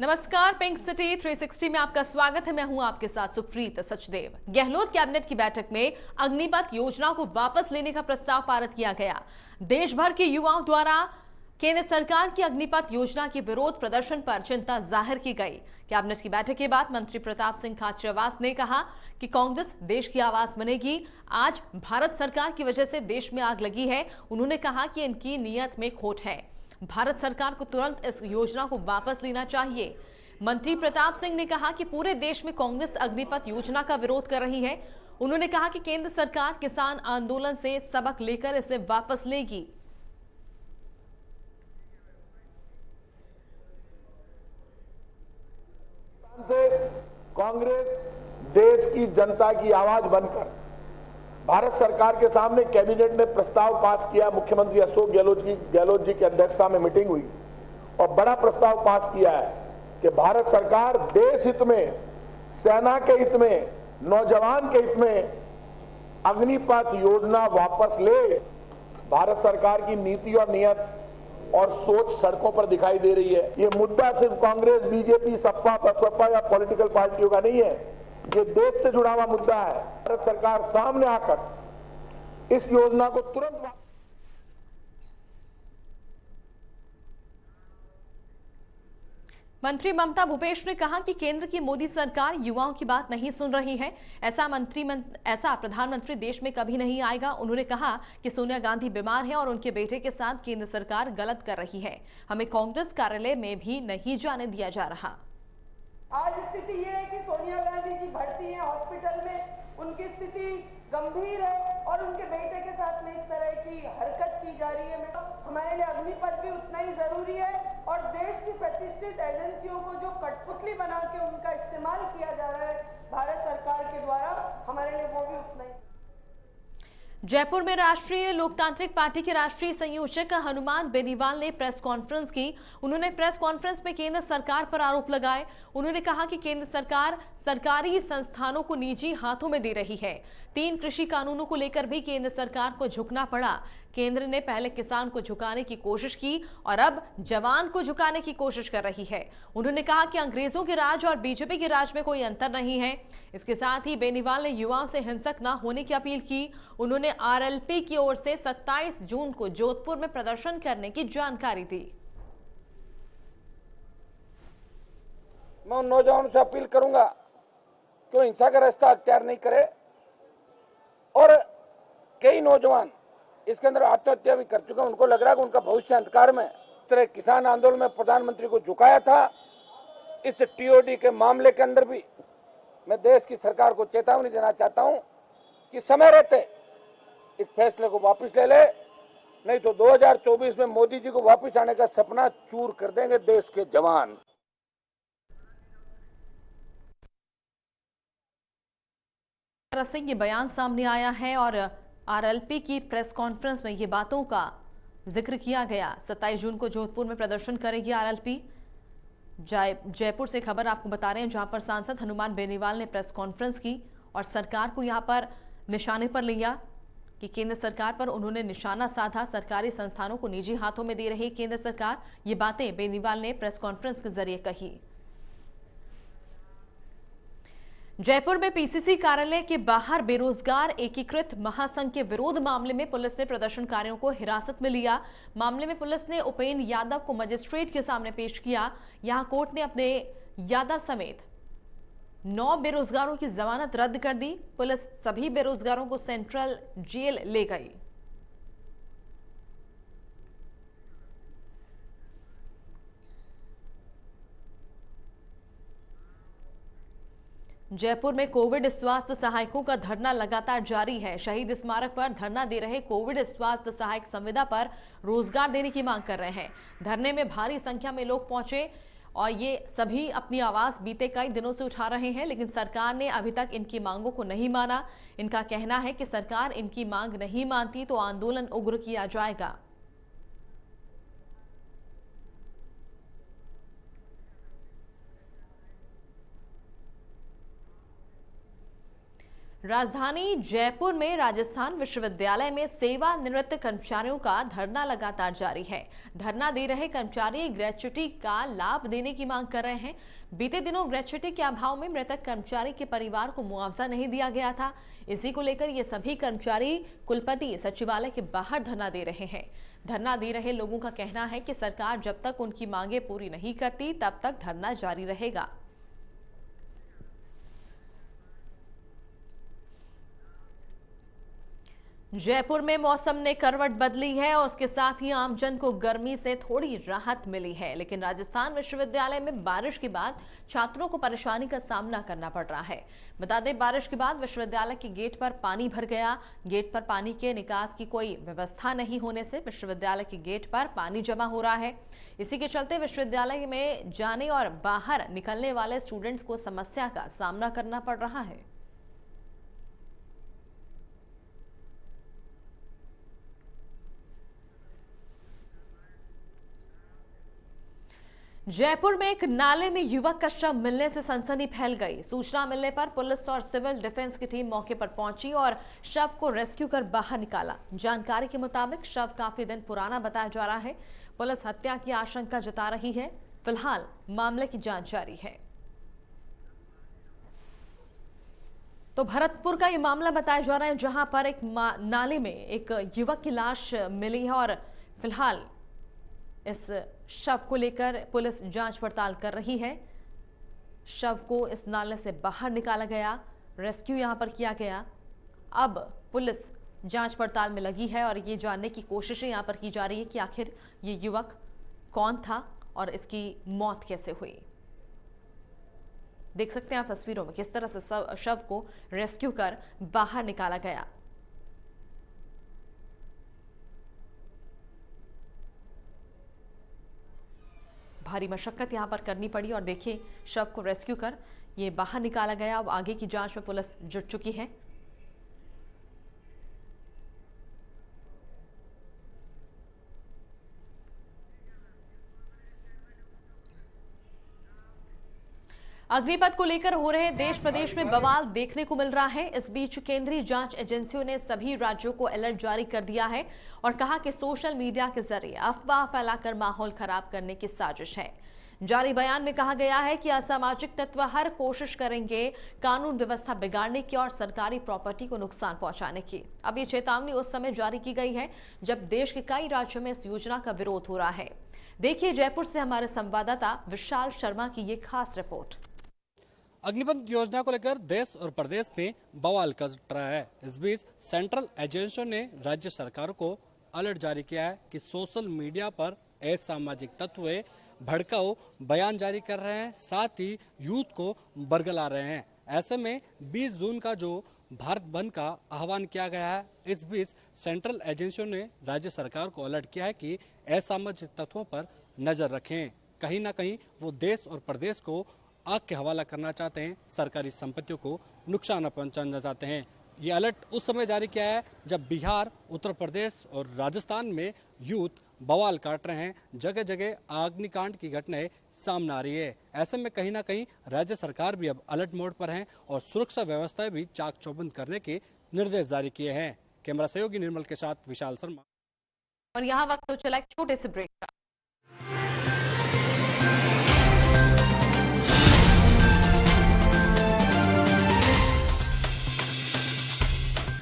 नमस्कार, pink city 360 में आपका स्वागत है। मैं हूं आपके साथ सुप्रीत सचदेव। गहलोत कैबिनेट की बैठक में अग्निपथ योजना को वापस लेने का प्रस्ताव पारित किया गया। देश भर के युवाओं द्वारा केंद्र सरकार की अग्निपथ योजना के विरोध प्रदर्शन पर चिंता जाहिर की गई। कैबिनेट की बैठक के बाद मंत्री प्रताप सिंह खाचरियावास ने कहा कि कांग्रेस देश की आवाज बनेगी। आज भारत सरकार की वजह से देश में आग लगी है। उन्होंने कहा कि इनकी नीयत में खोट है। भारत सरकार को तुरंत इस योजना को वापस लेना चाहिए। मंत्री प्रताप सिंह ने कहा कि पूरे देश में कांग्रेस अग्निपथ योजना का विरोध कर रही है। उन्होंने कहा कि केंद्र सरकार किसान आंदोलन से सबक लेकर इसे वापस लेगी। से कांग्रेस देश की जनता की आवाज बनकर भारत सरकार के सामने कैबिनेट ने प्रस्ताव पास किया। मुख्यमंत्री अशोक गहलोत जी की अध्यक्षता में मीटिंग हुई और बड़ा प्रस्ताव पास किया है कि भारत सरकार देश हित में, सेना के हित में, नौजवान के हित में अग्निपथ योजना वापस ले। भारत सरकार की नीति और नियत और सोच सड़कों पर दिखाई दे रही है। ये मुद्दा सिर्फ कांग्रेस, बीजेपी, सपा, बसपा या पॉलिटिकल पार्टियों का नहीं है, ये देश से जुड़ा हुआ मुद्दा है। भारत सरकार सामने आकर इस योजना को तुरंत मंत्री ममता भूपेश ने कहा कि केंद्र की मोदी सरकार युवाओं की बात नहीं सुन रही है। ऐसा प्रधानमंत्री देश में कभी नहीं आएगा। उन्होंने कहा कि सोनिया गांधी बीमार हैं और उनके बेटे के साथ केंद्र सरकार गलत कर रही है। हमें कांग्रेस कार्यालय में भी नहीं जाने दिया जा रहा। आज स्थिति ये है कि सोनिया गांधी जी भर्ती हैं हॉस्पिटल में, उनकी स्थिति गंभीर है और उनके बेटे के साथ में इस तरह की हरकत की जा रही है। हमारे लिए अग्निपथ भी उतना ही जरूरी है और देश की प्रतिष्ठित एजेंसियों को जो कठपुतली बना के उनका इस्तेमाल किया जा रहा है भारत सरकार के द्वारा, हमारे लिए वो भी उतना ही। जयपुर में राष्ट्रीय लोकतांत्रिक पार्टी के राष्ट्रीय संयोजक हनुमान बेनीवाल ने प्रेस कॉन्फ्रेंस की। उन्होंने प्रेस कॉन्फ्रेंस में केंद्र सरकार पर आरोप लगाए। उन्होंने कहा कि केंद्र सरकार सरकारी संस्थानों को निजी हाथों में दे रही है। 3 कृषि कानूनों को लेकर भी केंद्र सरकार को झुकना पड़ा। केंद्र ने पहले किसान को झुकाने की कोशिश की और अब जवान को झुकाने की कोशिश कर रही है। उन्होंने कहा कि अंग्रेजों के राज और बीजेपी के राज में कोई अंतर नहीं है। इसके साथ ही बेनीवाल ने युवाओं से हिंसक न होने की अपील की। उन्होंने आरएलपी की ओर से 27 जून को जोधपुर में प्रदर्शन करने की जानकारी दी। मैं उन नौजवानों से अपील करूंगा कि वो हिंसा का रास्ता अख्तियार नहीं करे और कई नौजवान इसके अंदर आत्महत्या भी कर चुके हैं। उनको लग रहा है कि उनका भविष्य अंधकार में। इस तरह किसान आंदोलन में प्रधानमंत्री को झुकाया था। इस टीओडी के मामले के अंदर भी मैं देश की सरकार को चेतावनी देना चाहता हूं कि समय रहते इस फैसले को वापस ले ले, नहीं तो 2024 में मोदी जी को वापस आने का सपना चूर कर देंगे देश के जवान। सिंह ये बयान सामने आया है और आरएलपी की प्रेस कॉन्फ्रेंस में ये बातों का जिक्र किया गया। 27 जून को जोधपुर में प्रदर्शन करेगी आरएलपी। जयपुर से खबर आपको बता रहे हैं, जहां पर सांसद हनुमान बेनीवाल ने प्रेस कॉन्फ्रेंस की और सरकार को यहां पर निशाने पर लिया कि केंद्र सरकार पर उन्होंने निशाना साधा। सरकारी संस्थानों को निजी हाथों में दे रही केंद्र सरकार, ये बातें बेनीवाल ने प्रेस कॉन्फ्रेंस के जरिए कही। जयपुर में पीसीसी कार्यालय के बाहर बेरोजगार एकीकृत महासंघ के विरोध मामले में पुलिस ने प्रदर्शनकारियों को हिरासत में लिया। मामले में पुलिस ने उपेंद्र यादव को मजिस्ट्रेट के सामने पेश किया। यहां कोर्ट ने अपने यादव समेत 9 बेरोजगारों की जमानत रद्द कर दी। पुलिस सभी बेरोजगारों को सेंट्रल जेल ले गई। जयपुर में कोविड स्वास्थ्य सहायकों का धरना लगातार जारी है। शहीद स्मारक पर धरना दे रहे कोविड स्वास्थ्य सहायक संविदा पर रोजगार देने की मांग कर रहे हैं। धरने में भारी संख्या में लोग पहुंचे और ये सभी अपनी आवाज बीते कई दिनों से उठा रहे हैं, लेकिन सरकार ने अभी तक इनकी मांगों को नहीं माना। इनका कहना है कि सरकार इनकी मांग नहीं मानती तो आंदोलन उग्र किया जाएगा। राजधानी जयपुर में राजस्थान विश्वविद्यालय में सेवानिवृत्त कर्मचारियों का धरना लगातार जारी है। धरना दे रहे कर्मचारी ग्रेच्युटी का लाभ देने की मांग कर रहे हैं। बीते दिनों ग्रेच्युटी के अभाव में मृतक कर्मचारी के परिवार को मुआवजा नहीं दिया गया था। इसी को लेकर ये सभी कर्मचारी कुलपति सचिवालय के बाहर धरना दे रहे हैं। धरना दे रहे लोगों का कहना है कि सरकार जब तक उनकी मांगे पूरी नहीं करती तब तक धरना जारी रहेगा। जयपुर में मौसम ने करवट बदली है और उसके साथ ही आमजन को गर्मी से थोड़ी राहत मिली है, लेकिन राजस्थान विश्वविद्यालय में बारिश के बाद छात्रों को परेशानी का सामना करना पड़ रहा है। बता दें, बारिश के बाद विश्वविद्यालय के गेट पर पानी भर गया। गेट पर पानी के निकास की कोई व्यवस्था नहीं होने से विश्वविद्यालय के गेट पर पानी जमा हो रहा है। इसी के चलते विश्वविद्यालय में जाने और बाहर निकलने वाले स्टूडेंट्स को समस्या का सामना करना पड़ रहा है। जयपुर में एक नाले में युवक का शव मिलने से सनसनी फैल गई। सूचना मिलने पर पुलिस और सिविल डिफेंस की टीम मौके पर पहुंची और शव को रेस्क्यू कर बाहर निकाला। जानकारी के मुताबिक शव काफी दिन पुराना बताया जा रहा है। पुलिस हत्या की आशंका जता रही है। फिलहाल मामले की जांच जारी है। तो भरतपुर का ये मामला बताया जा रहा है, जहां पर एक नाले में एक युवक की लाश मिली है और फिलहाल इस शव को लेकर पुलिस जांच पड़ताल कर रही है। शव को इस नाले से बाहर निकाला गया, रेस्क्यू यहां पर किया गया। अब पुलिस जांच पड़ताल में लगी है और ये जानने की कोशिशें यहां पर की जा रही है कि आखिर ये युवक कौन था और इसकी मौत कैसे हुई। देख सकते हैं आप तस्वीरों में किस तरह से शव को रेस्क्यू कर बाहर निकाला गया। भारी मशक्कत यहां पर करनी पड़ी और देखिए शव को रेस्क्यू कर ये बाहर निकाला गया। अब आगे की जांच में पुलिस जुट चुकी है। अग्निपथ को लेकर हो रहे देश प्रदेश में बवाल देखने को मिल रहा है। इस बीच केंद्रीय जांच एजेंसियों ने सभी राज्यों को अलर्ट जारी कर दिया है और कहा कि सोशल मीडिया के जरिए अफवाह फैलाकर माहौल खराब करने की साजिश है। जारी बयान में कहा गया है कि असामाजिक तत्व हर कोशिश करेंगे कानून व्यवस्था बिगाड़ने की और सरकारी प्रॉपर्टी को नुकसान पहुंचाने की। अब ये चेतावनी उस समय जारी की गई है जब देश के कई राज्यों में इस योजना का विरोध हो रहा है। देखिए जयपुर से हमारे संवाददाता विशाल शर्मा की ये खास रिपोर्ट। अग्निपथ योजना को लेकर देश और प्रदेश में बवाल कस रहा है। इस बीच सेंट्रल एजेंसियों ने राज्य सरकारों को अलर्ट जारी किया है कि सोशल मीडिया पर असामाजिक तत्व भड़काऊ बयान जारी कर रहे हैं, साथ ही यूथ को बरगला रहे हैं। ऐसे में 20 जून का जो भारत बंद का आह्वान किया गया है, इस बीच सेंट्रल एजेंसियों ने राज्य सरकार को अलर्ट किया है कि असामाजिक तत्वों पर नजर रखें। कहीं ना कहीं वो देश और प्रदेश को आग के हवाला करना चाहते हैं, सरकारी संपत्तियों को नुकसान पहुंचाना चाहते हैं। ये अलर्ट उस समय जारी किया है जब बिहार, उत्तर प्रदेश और राजस्थान में यूथ बवाल काट रहे हैं। जगह जगह अग्निकांड की घटनाएं सामने आ रही है। ऐसे में कहीं ना कहीं राज्य सरकार भी अब अलर्ट मोड पर है और सुरक्षा व्यवस्था भी चाक चौबंद करने के निर्देश जारी किए हैं। कैमरा सहयोगी निर्मल के साथ विशाल शर्मा। और यहाँ वक्त तो चला एक छोटे से ब्रेक का।